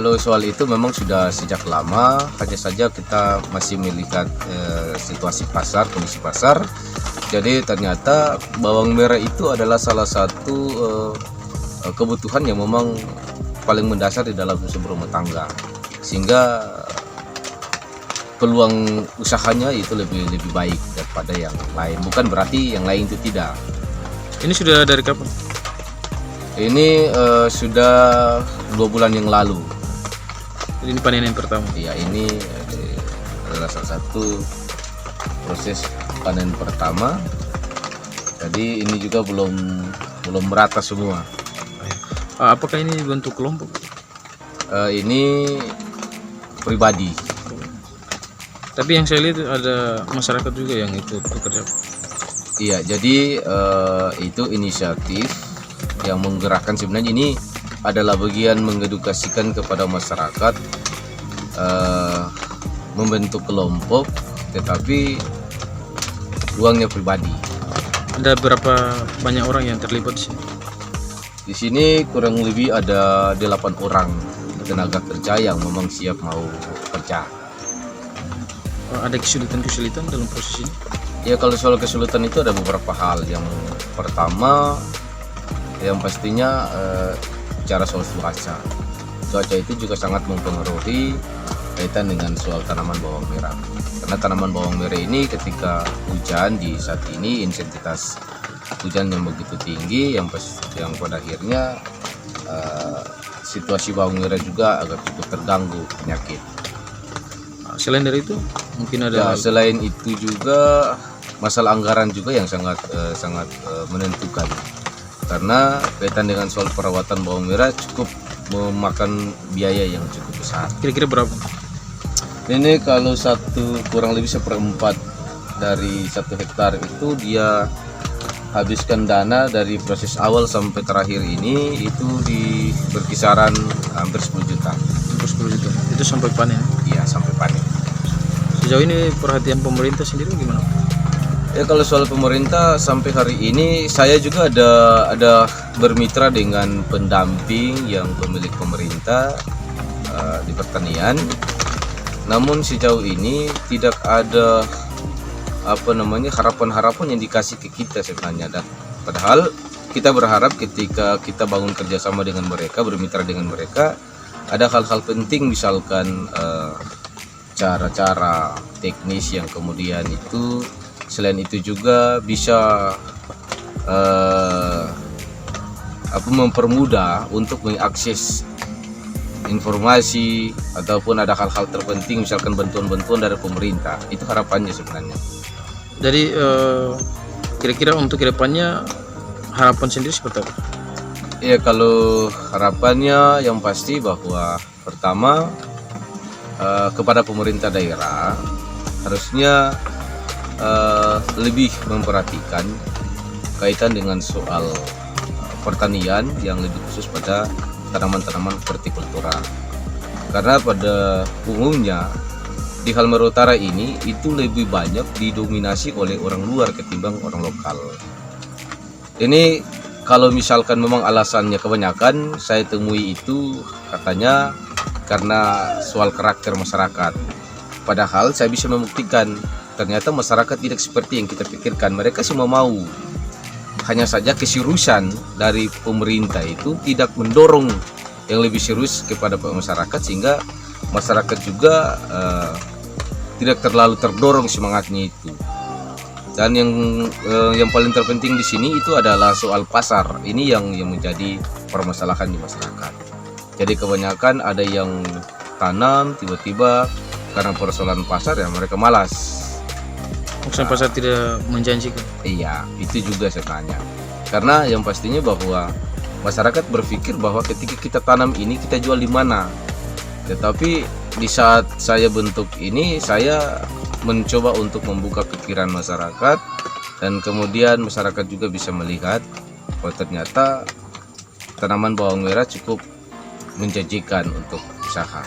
kalau soal itu memang sudah sejak lama, hanya saja kita masih melihat situasi pasar, kondisi pasar. Jadi ternyata bawang merah itu adalah salah satu kebutuhan yang memang paling mendasar di dalam sebuah rumah tangga, sehingga peluang usahanya itu lebih baik daripada yang lain. Bukan berarti yang lain itu tidak. Ini sudah dari kapan? Ini sudah 2 bulan yang lalu. Jadi ini panen yang pertama. Ya, ini adalah salah satu proses panen pertama. Jadi ini juga belum merata semua. Apakah ini bentuk kelompok? Ini pribadi. Tapi yang saya lihat ada masyarakat juga yang ikut bekerja. Iya, jadi itu inisiatif yang menggerakkan. Sebenarnya ini adalah bagian mengedukasikan kepada masyarakat membentuk kelompok, tetapi uangnya pribadi. Ada berapa banyak orang yang terlibat di sini? Di sini kurang lebih ada 8 orang tenaga kerja yang memang siap mau kerja. Ada kesulitan dalam proses ini? Ya, kalau soal kesulitan itu ada beberapa hal. Yang pertama, yang pastinya cara soal cuaca. Cuaca itu juga sangat mempengaruhi kaitan dengan soal tanaman bawang merah. Karena tanaman bawang merah ini ketika hujan di saat ini intensitas hujan yang begitu tinggi, yang pada akhirnya situasi bawang merah juga agak cukup terganggu penyakit. Selain dari itu mungkin ada selain itu juga masalah anggaran juga yang sangat menentukan, karena kaitan dengan soal perawatan bawang merah cukup memakan biaya yang cukup besar. Kira-kira berapa? Ini kalau kurang lebih 1/4 dari 1 hektar itu dia habiskan dana dari proses awal sampai terakhir ini itu di berkisaran hampir 10 juta. 10 juta. Itu sampai panen. Iya, sampai panen. Sejauh ini perhatian pemerintah sendiri gimana? Ya, kalau soal pemerintah sampai hari ini saya juga ada bermitra dengan pendamping yang pemilik pemerintah di pertanian. Namun sejauh ini tidak ada harapan-harapan yang dikasih ke kita sebenarnya. Dan padahal kita berharap ketika kita bangun kerjasama dengan mereka, bermitra dengan mereka, ada hal-hal penting, misalkan cara-cara teknis yang kemudian itu selain itu juga bisa mempermudah untuk mengakses informasi ataupun ada hal-hal terpenting, misalkan bantuan-bantuan dari pemerintah. Itu harapannya sebenarnya. Jadi kira-kira untuk kedepannya harapan sendiri seperti apa? Ya, kalau harapannya yang pasti bahwa pertama kepada pemerintah daerah harusnya lebih memperhatikan kaitan dengan soal pertanian yang lebih khusus pada tanaman-tanaman hortikultura. Karena pada umumnya di Halmahera Utara ini itu lebih banyak didominasi oleh orang luar ketimbang orang lokal. Ini kalau misalkan memang alasannya kebanyakan saya temui itu katanya karena soal karakter masyarakat. Padahal saya bisa membuktikan ternyata masyarakat tidak seperti yang kita pikirkan. Mereka semua mau. Hanya saja keseriusan dari pemerintah itu tidak mendorong yang lebih serius kepada masyarakat, sehingga masyarakat juga tidak terlalu terdorong semangatnya itu. Dan yang paling terpenting di sini itu adalah soal pasar. Ini yang menjadi permasalahan di masyarakat. Jadi kebanyakan ada yang tanam tiba-tiba karena persoalan pasar ya mereka malas. Maksudnya pasar tidak menjanjikan. Iya, itu juga sebenarnya. Karena yang pastinya bahwa masyarakat berpikir bahwa ketika kita tanam ini kita jual di mana. Tetapi di saat saya bentuk ini, saya mencoba untuk membuka pikiran masyarakat, dan kemudian masyarakat juga bisa melihat bahwa ternyata tanaman bawang merah cukup menjanjikan untuk usaha.